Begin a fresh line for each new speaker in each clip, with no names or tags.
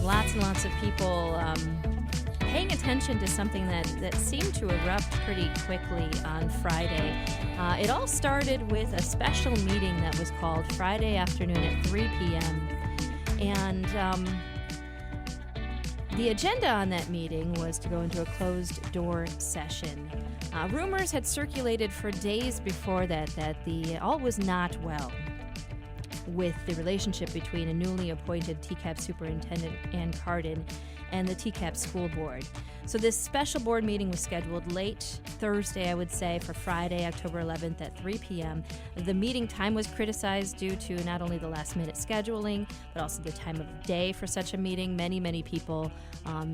lots and lots of people paying attention to something that seemed to erupt pretty quickly on Friday. It all started with a special meeting that was called Friday afternoon at 3 p.m. And the agenda on that meeting was to go into a closed-door session. Rumors had circulated for days before that all was not well with the relationship between a newly appointed TCAPS Superintendent Ann Cardon and the TCAPS School Board. So this special board meeting was scheduled late Thursday, I would say, for Friday, October 11th at 3 p.m. The meeting time was criticized due to not only the last-minute scheduling, but also the time of day for such a meeting. Many, many people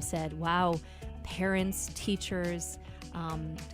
said, wow, parents, teachers,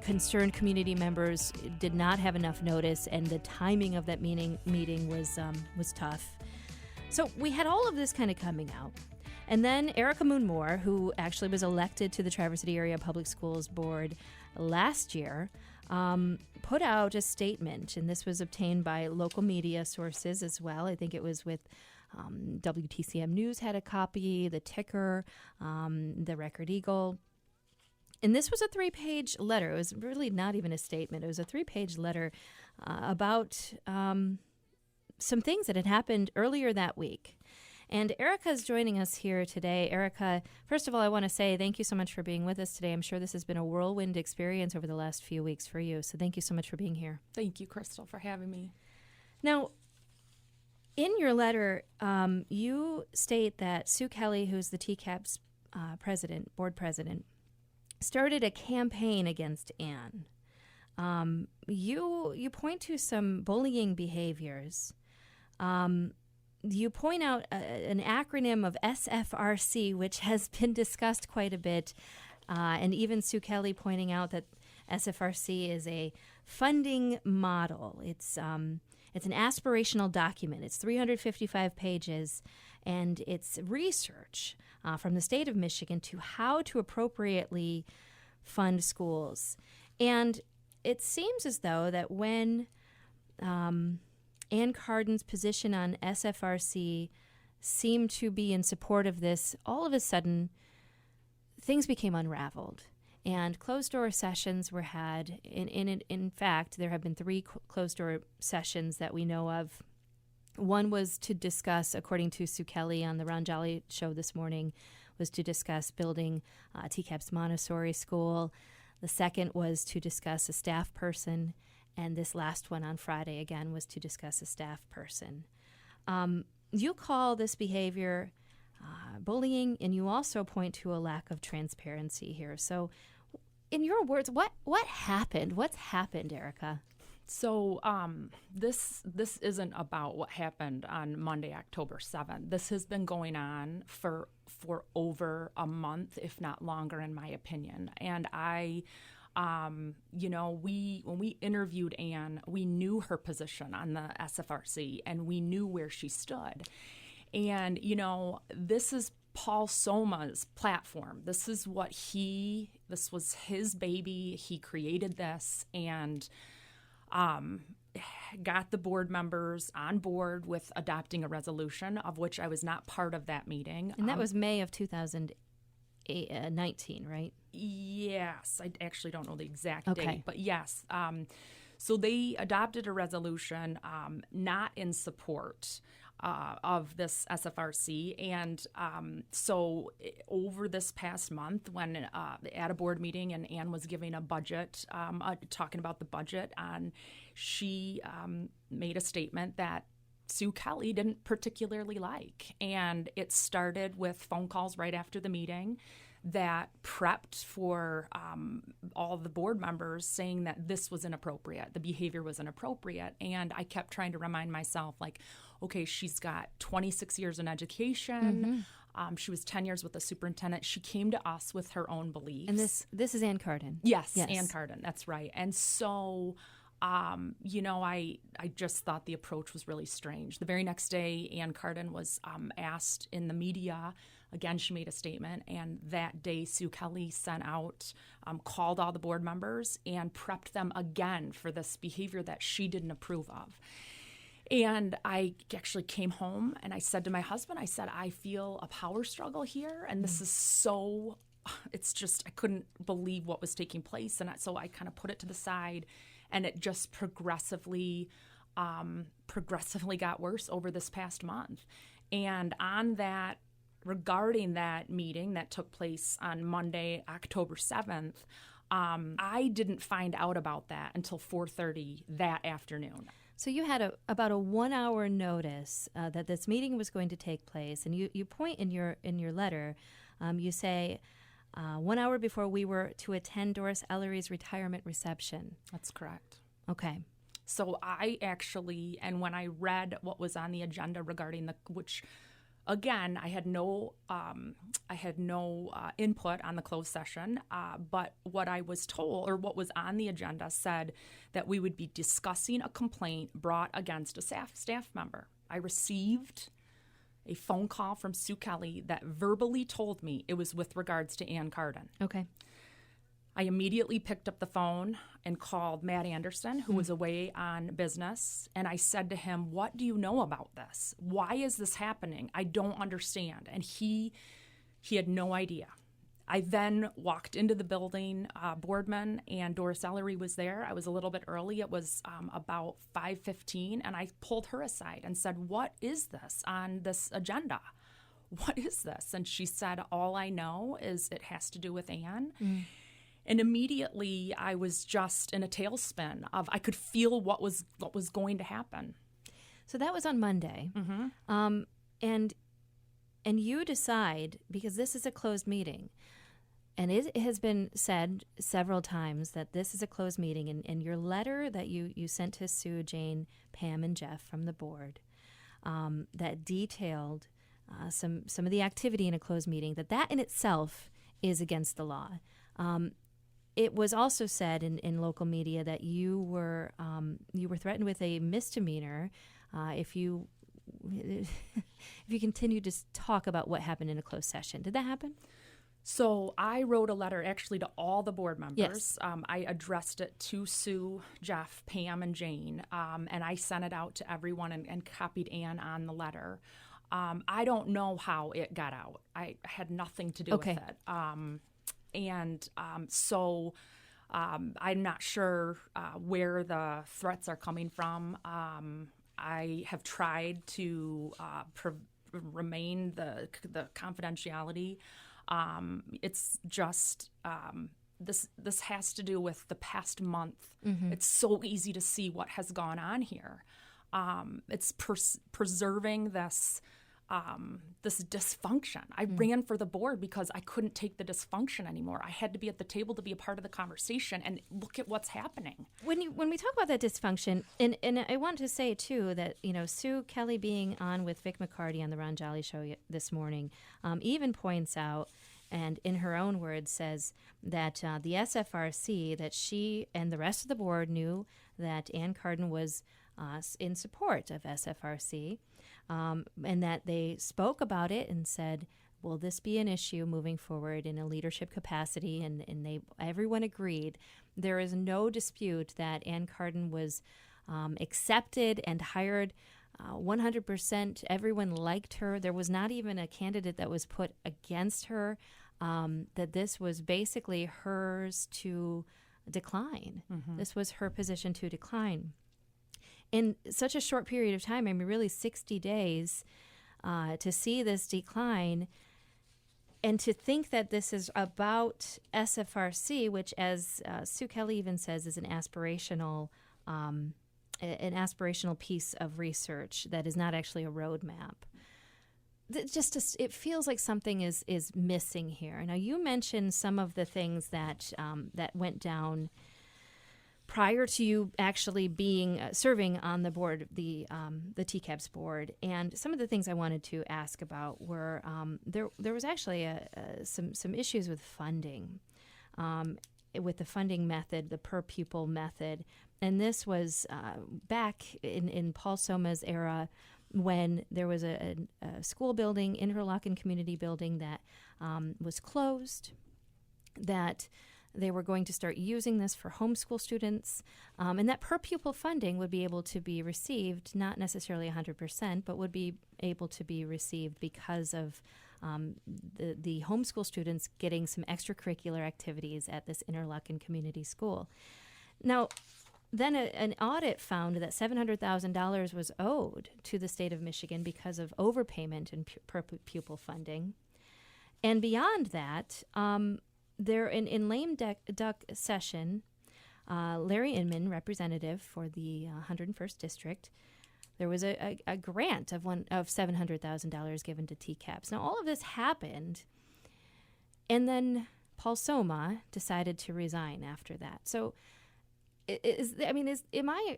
concerned community members did not have enough notice, and the timing of that meeting was tough. So we had all of this kind of coming out. And then Erica Moon Mohr, who actually was elected to the Traverse City Area Public Schools Board last year, put out a statement, and this was obtained by local media sources as well. I think it was with WTCM News had a copy, the Ticker, the Record Eagle. And this was a 3-page letter. It was really not even a statement. It was a 3-page letter about some things that had happened earlier that week. And Erica is joining us here today. Erica, first of all, I want to say thank you so much for being with us today. I'm sure this has been a whirlwind experience over the last few weeks for you. So thank you so much for being here.
Thank you, Crystal, for having me.
Now, in your letter, you state that Sue Kelly, who's the TCAPS board president, started a campaign against Ann. You point to some bullying behaviors. You point out an acronym of SFRC, which has been discussed quite a bit, and even Sue Kelly pointing out that SFRC is a funding model. It's an aspirational document. It's 355 pages, and it's research from the state of Michigan to how to appropriately fund schools. And it seems as though that when Ann Cardon's position on SFRC seemed to be in support of this, all of a sudden things became unraveled. And closed-door sessions were had. In fact, there have been 3 closed-door sessions that we know of. One was to discuss, according to Sue Kelly on the Ron Jolly show this morning, was to discuss building TCAPS Montessori school. The second was to discuss a staff person. And this last one on Friday, again, was to discuss a staff person. You call this behavior bullying, and you also point to a lack of transparency here. So in your words, what happened? What's happened, Erica?
So this isn't about what happened on Monday, October 7th. This has been going on for over a month, if not longer, in my opinion. And when we interviewed Ann, we knew her position on the SFRC, and we knew where she stood. And, this is Paul Soma's platform. This was his baby. He created this and got the board members on board with adopting a resolution, of which I was not part of that meeting.
And that was May of 2019, right?
Yes. I actually don't know the exact date, but yes. So they adopted a resolution not in support of this SFRC. And so over this past month, when at a board meeting and Ann was giving a budget, talking about the budget, she made a statement that Sue Kelly didn't particularly like. And it started with phone calls right after the meeting that prepped for all the board members saying that this was inappropriate, the behavior was inappropriate. And I kept trying to remind myself, okay, she's got 26 years in education. Mm-hmm. She was 10 years with the superintendent. She came to us with her own beliefs.
And this is Ann Cardon.
Yes, Ann Cardon, that's right. And so I just thought the approach was really strange. The very next day, Ann Cardon was asked in the media. Again, she made a statement, and that day Sue Kelly sent out, called all the board members and prepped them again for this behavior that she didn't approve of. And I actually came home and I said to my husband, I said, I feel a power struggle here. And this is so, it's just, I couldn't believe what was taking place. And so I kind of put it to the side, and it just progressively got worse over this past month. And on that, regarding that meeting that took place on Monday, October 7th, I didn't find out about that until 4:30 that afternoon.
So you had about a 1 hour notice that this meeting was going to take place, and you point in your letter, you say 1 hour before we were to attend Doris Ellery's retirement reception.
That's correct.
Okay.
So I actually, and when I read what was on the agenda regarding which again, I had no input on the closed session, but what I was told, or what was on the agenda, said that we would be discussing a complaint brought against a staff member. I received a phone call from Sue Kelly that verbally told me it was with regards to Ann Cardon.
Okay.
I immediately picked up the phone and called Matt Anderson, who was away on business, and I said to him, what do you know about this? Why is this happening? I don't understand. And he had no idea. I then walked into the building, Boardman and Doris Ellery was there. I was a little bit early. It was about 5:15, and I pulled her aside and said, what is this on this agenda? What is this? And she said, all I know is it has to do with Ann. And immediately I was just in a tailspin of, I could feel what was going to happen.
So that was on Monday. And you decide, because this is a closed meeting, and it has been said several times that this is a closed meeting, and your letter that you sent to Sue, Jane, Pam, and Jeff from the board that detailed some of the activity in a closed meeting, that in itself is against the law. It was also said in local media that you were threatened with a misdemeanor if you continue to talk about what happened in a closed session. Did that happen?
So I wrote a letter actually to all the board members.
Yes.
I addressed it to Sue, Jeff, Pam, and Jane, and I sent it out to everyone and copied Ann on the letter. I don't know how it got out. I had nothing to do with it. So I'm not sure where the threats are coming from. I have tried to remain the confidentiality. It's just this has to do with the past month. It's so easy to see what has gone on here. It's preserving this dysfunction. I ran for the board because I couldn't take the dysfunction anymore. I had to be at the table to be a part of the conversation and look at what's happening.
When we talk about that dysfunction, and I want to say too that Sue Kelly being on with Vic McCarty on the Ron Jolly Show this morning even points out, and in her own words says that the SFRC, that she and the rest of the board knew that Ann Cardon was in support of SFRC. And that they spoke about it and said, will this be an issue moving forward in a leadership capacity? And everyone agreed. There is no dispute that Ann Cardon was accepted and hired 100%. Everyone liked her. There was not even a candidate that was put against her, that this was basically hers to decline. This was her position to decline. In such a short period of time, I mean, really 60 days, to see this decline and to think that this is about SFRC, which, as Sue Kelly even says, is an aspirational piece of research that is not actually a roadmap. It feels like something is missing here. Now, you mentioned some of the things that went down prior to you actually serving on the board, the TCAPS board. And some of the things I wanted to ask about were there was actually some issues with funding, with the funding method, the per pupil method. And this was back in Paul Soma's era, when there was a school building, Interlochen Community Building, that was closed, that They were going to start using this for homeschool students, and that per pupil funding would be able to be received, not necessarily 100%, but would be able to be received because of the homeschool students getting some extracurricular activities at this Interlochen community school. Now, then an audit found that $700,000 was owed to the state of Michigan because of overpayment in per pupil funding. And beyond that, there in lame duck session, Larry Inman, representative for the 101st District, there was a grant of $700,000 given to TCAPS. Now, all of this happened, and then Paul Soma decided to resign after that. So, am I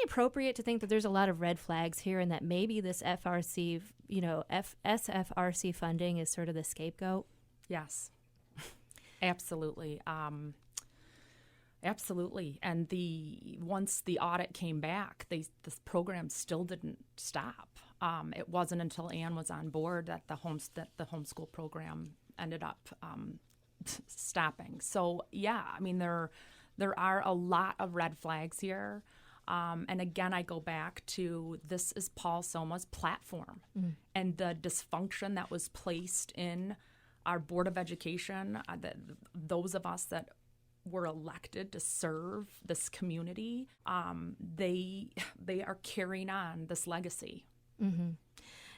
appropriate to think that there's a lot of red flags here, and that maybe this FRC, SFRC funding is sort of the scapegoat?
Yes, absolutely. Absolutely. And once the audit came back, this program still didn't stop. It wasn't until Ann was on board that the homeschool program ended up stopping. So yeah, I mean there are a lot of red flags here. And again, I go back to this is Paul Soma's platform, and the dysfunction that was placed in our Board of Education, those of us that were elected to serve this community, they are carrying on this legacy.
Mm-hmm.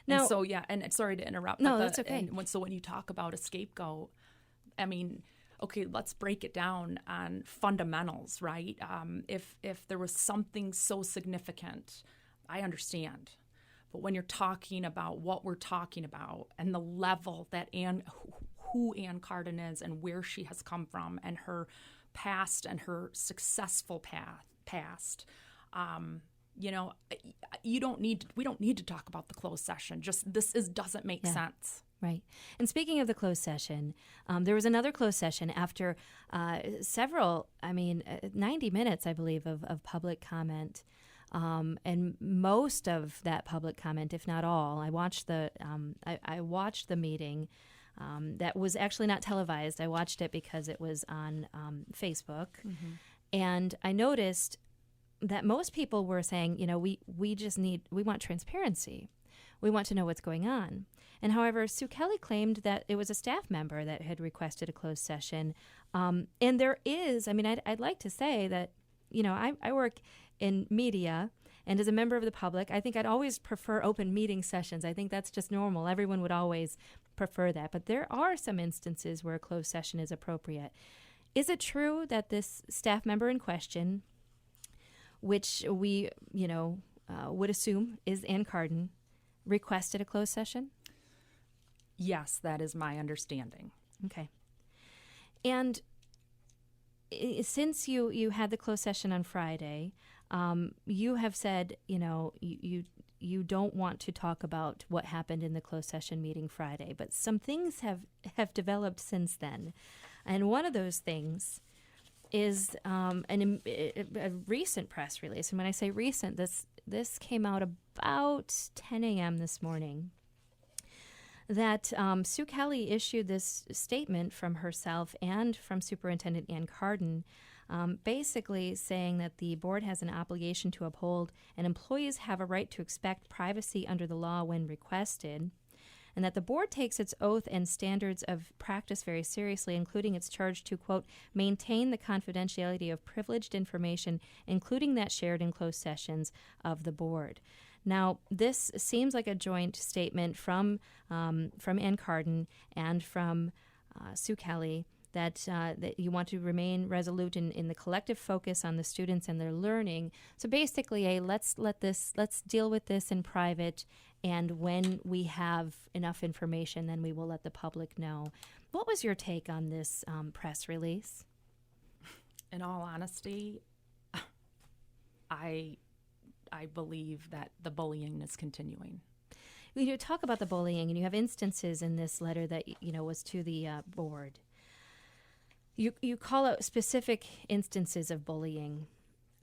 Now, and so yeah, and sorry to interrupt.
No, that's okay.
So when you talk about a scapegoat, I mean, okay, let's break it down on fundamentals, right? If there was something so significant, I understand. But when you're talking about what we're talking about and the level that who Ann Cardon is and where she has come from and her past and her successful past, we don't need to talk about the closed session. Just doesn't make sense.
Right. And speaking of the closed session, there was another closed session after 90 minutes, I believe, of public comment. And most of that public comment, if not all, I watched the meeting that was actually not televised. I watched it because it was on Facebook. Mm-hmm. And I noticed that most people were saying, we want transparency. We want to know what's going on. And however, Sue Kelly claimed that it was a staff member that had requested a closed session. And there is, I'd like to say that, I work in media, and as a member of the public, I think I'd always prefer open meeting sessions. I think that's just normal. Everyone would always prefer that. But there are some instances where a closed session is appropriate. Is it true that this staff member in question, which we, would assume is Ann Cardon, requested a closed session?
Yes, that is my understanding.
Okay. And since you had the closed session on Friday, you have said, you don't want to talk about what happened in the closed session meeting Friday, but some things have developed since then. And one of those things is a recent press release. And when I say recent, this came out about 10 a.m. this morning, that Sue Kelly issued this statement from herself and from Superintendent Ann Cardon, basically saying that the board has an obligation to uphold and employees have a right to expect privacy under the law when requested, and that the board takes its oath and standards of practice very seriously, including its charge to, quote, maintain the confidentiality of privileged information, including that shared in closed sessions of the board. Now, this seems like a joint statement from Ann Cardon and from Sue Kelly that you want to remain resolute in the collective focus on the students and their learning. So basically, let's deal with this in private, and when we have enough information, then we will let the public know. What was your take on this press release?
In all honesty, I believe that the bullying is continuing.
You talk about the bullying, and you have instances in this letter that was to the board. You call out specific instances of bullying,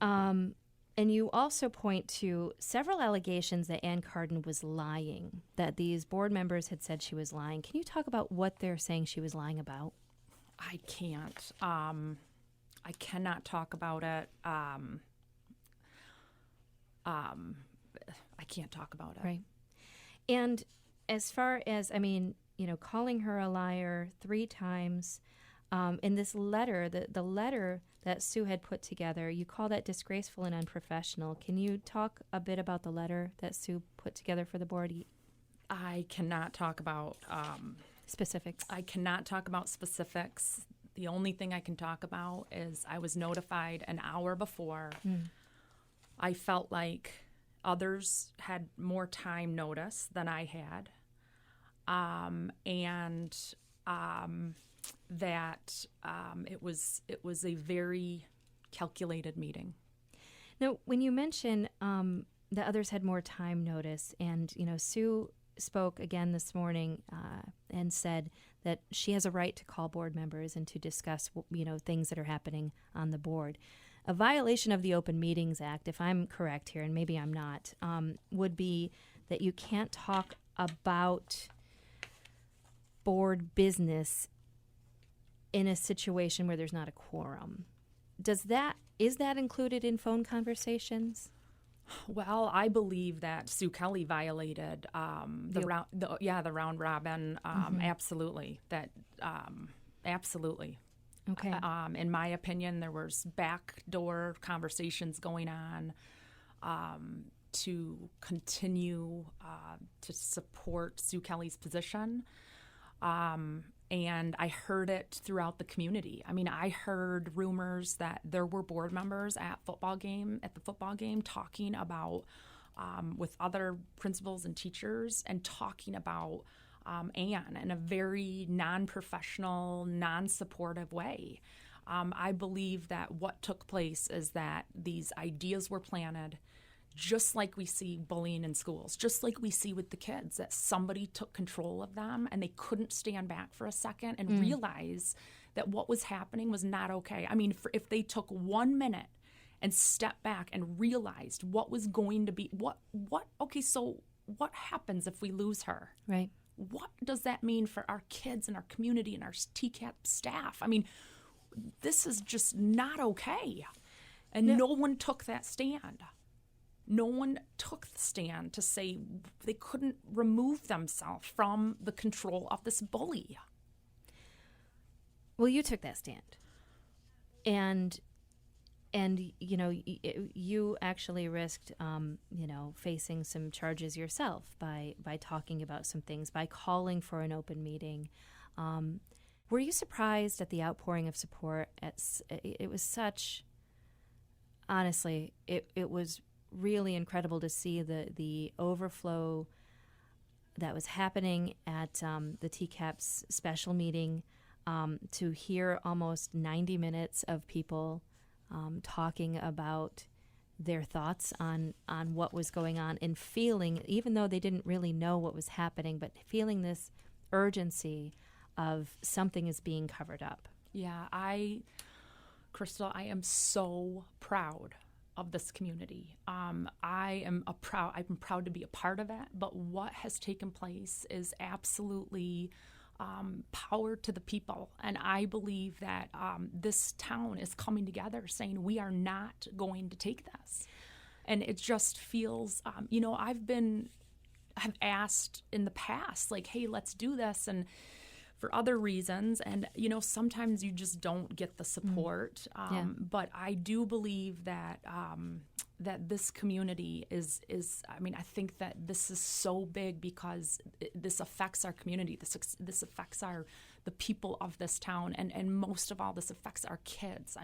and you also point to several allegations that Ann Cardon was lying, that these board members had said she was lying. Can you talk about what they're saying she was lying about?
I can't. I cannot talk about it. I can't talk about it.
Right. And as far as, calling her a liar 3 times, in this letter, the letter that Sue had put together, you call that disgraceful and unprofessional. Can you talk a bit about the letter that Sue put together for the board?
I cannot talk about
specifics.
I cannot talk about specifics. The only thing I can talk about is I was notified an hour before. I felt like others had more time notice than I had. That it was a very calculated meeting.
Now, when you mention that others had more time notice, and Sue spoke again this morning and said that she has a right to call board members and to discuss things that are happening on the board. A violation of the Open Meetings Act, if I'm correct here, and maybe I'm not, would be that you can't talk about board business in a situation where there's not a quorum. Is that included in phone conversations?
Well, I believe that Sue Kelly violated the round robin. Absolutely, absolutely.
Okay.
In my opinion, there was backdoor conversations going on to continue to support Sue Kelly's position. And I heard it throughout the community. I heard rumors that there were board members at the football game talking about with other principals and teachers and talking about Ann in a very non-professional, non-supportive way. I believe that what took place is that these ideas were planted, just like we see bullying in schools, just like we see with the kids, that somebody took control of them and they couldn't stand back for a second and realize that what was happening was not okay. If they took 1 minute and stepped back and realized what was going to be, so what happens if we lose her?
Right.
What does that mean for our kids and our community and our TCAPS staff? This is just not okay. And no one took that stand. No one took the stand to say they couldn't remove themselves from the control of this bully.
Well, you took that stand. And you actually risked, facing some charges yourself by talking about some things, by calling for an open meeting. Were you surprised at the outpouring of support? It was such, honestly, it was really incredible to see the overflow that was happening at the TCAPS special meeting, to hear almost 90 minutes of people talking about their thoughts on what was going on and feeling, even though they didn't really know what was happening, but feeling this urgency of something is being covered up.
Yeah, Crystal, I am so proud of this community. I'm proud to be a part of it, but what has taken place is absolutely power to the people. And I believe that this town is coming together saying we are not going to take this. And it just feels, I've asked in the past, like, hey, let's do this. And for other reasons, and sometimes you just don't get the support. But I do believe that that this community is. I think that this is so big because this affects our community. This affects the people of this town, and most of all, this affects our kids.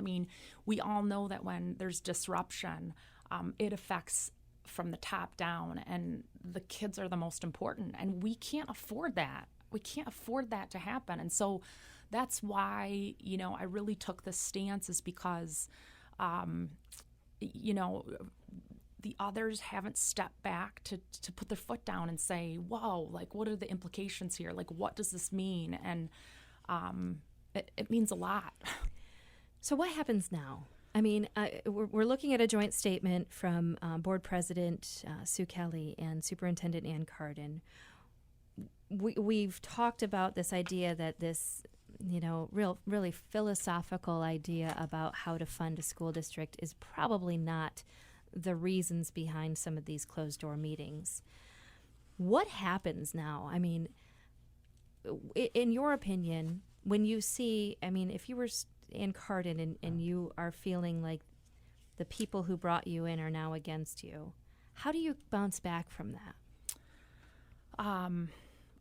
We all know that when there's disruption, it affects from the top down, and the kids are the most important, and we can't afford that. We can't afford that to happen. And so that's why, I really took this stance, is because, the others haven't stepped back to put their foot down and say, whoa, like, what are the implications here? Like, what does this mean? And it means a lot.
So what happens now? We're looking at a joint statement from Board President Sue Kelly and Superintendent Ann Cardon. We've talked about this idea that this really philosophical idea about how to fund a school district is probably not the reasons behind some of these closed door meetings. What happens now? I mean, in your opinion, when you see, if you were Ann Cardon and you are feeling like the people who brought you in are now against you, how do you bounce back from that?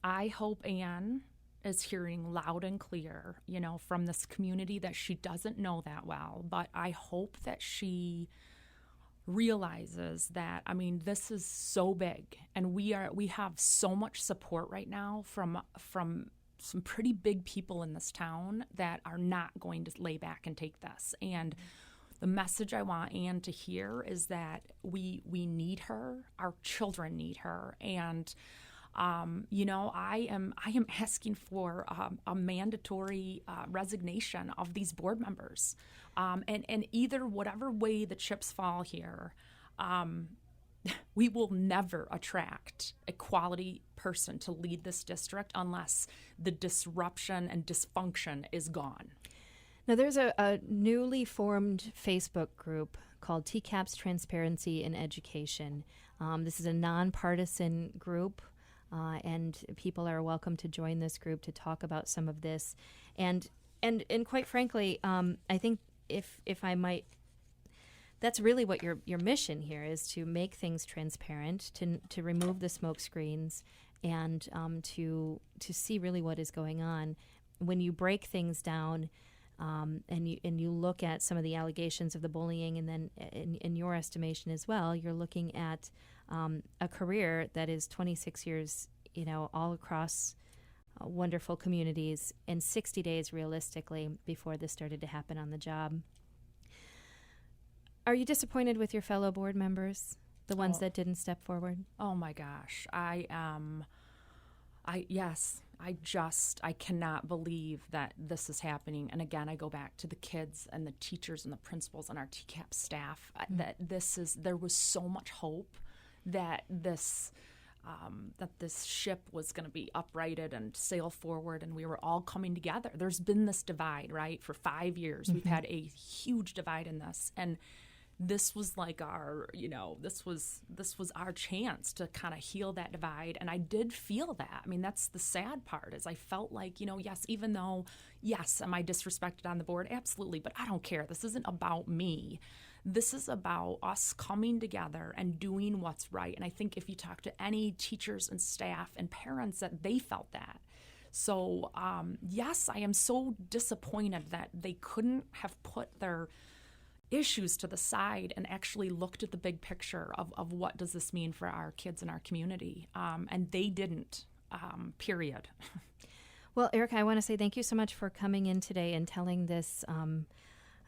I hope Ann is hearing loud and clear, from this community that she doesn't know that well, but I hope that she realizes that, this is so big, and we have so much support right now from some pretty big people in this town that are not going to lay back and take this. And the message I want Ann to hear is that we need her, our children need her, and I am asking for a mandatory resignation of these board members, and either whatever way the chips fall here, we will never attract a quality person to lead this district unless the disruption and dysfunction is gone.
Now, there's a newly formed Facebook group called TCAPS Transparency in Education. This is a nonpartisan group. And people are welcome to join this group to talk about some of this, and quite frankly, I think if I might, that's really what your mission here is, to make things transparent, to remove the smoke screens, and to see really what is going on. When you break things down, and you look at some of the allegations of the bullying, and then in your estimation as well, you're looking at a career that is 26 years, all across wonderful communities, and 60 days realistically before this started to happen on the job. Are you disappointed with your fellow board members, the ones that didn't step forward?
Oh my gosh, I am. I cannot believe that this is happening. And again, I go back to the kids and the teachers and the principals and our TCAPS staff, that there was so much hope that this ship was going to be uprighted and sail forward, and we were all coming together. There's been this divide, right? For 5 years, we've had a huge divide in this, and this was like our, this was our chance to kind of heal that divide. And I did feel that. That's the sad part, is I felt like, yes, even though, yes, am I disrespected on the board? Absolutely. But I don't care. This isn't about me. This is about us coming together and doing what's right. And I think if you talk to any teachers and staff and parents, that they felt that. So, yes, I am so disappointed that they couldn't have put their issues to the side and actually looked at the big picture of what does this mean for our kids and our community. And they didn't, period.
Well, Erica, I want to say thank you so much for coming in today and telling this,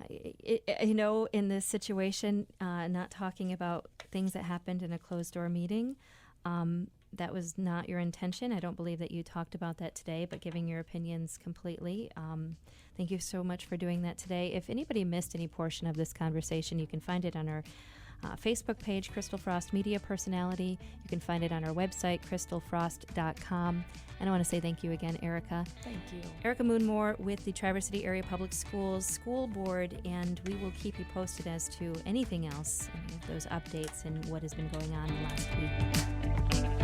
in this situation, not talking about things that happened in a closed-door meeting. That was not your intention. I don't believe that you talked about that today, but giving your opinions completely. Thank you so much for doing that today. If anybody missed any portion of this conversation, you can find it on our Facebook page, Crystal Frost Media Personality. You can find it on our website, crystalfrost.com. And I want to say thank you again, Erica.
Thank you.
Erica Moon Mohr with the Traverse City Area Public Schools School Board, and we will keep you posted as to anything else, any of those updates and what has been going on the last week.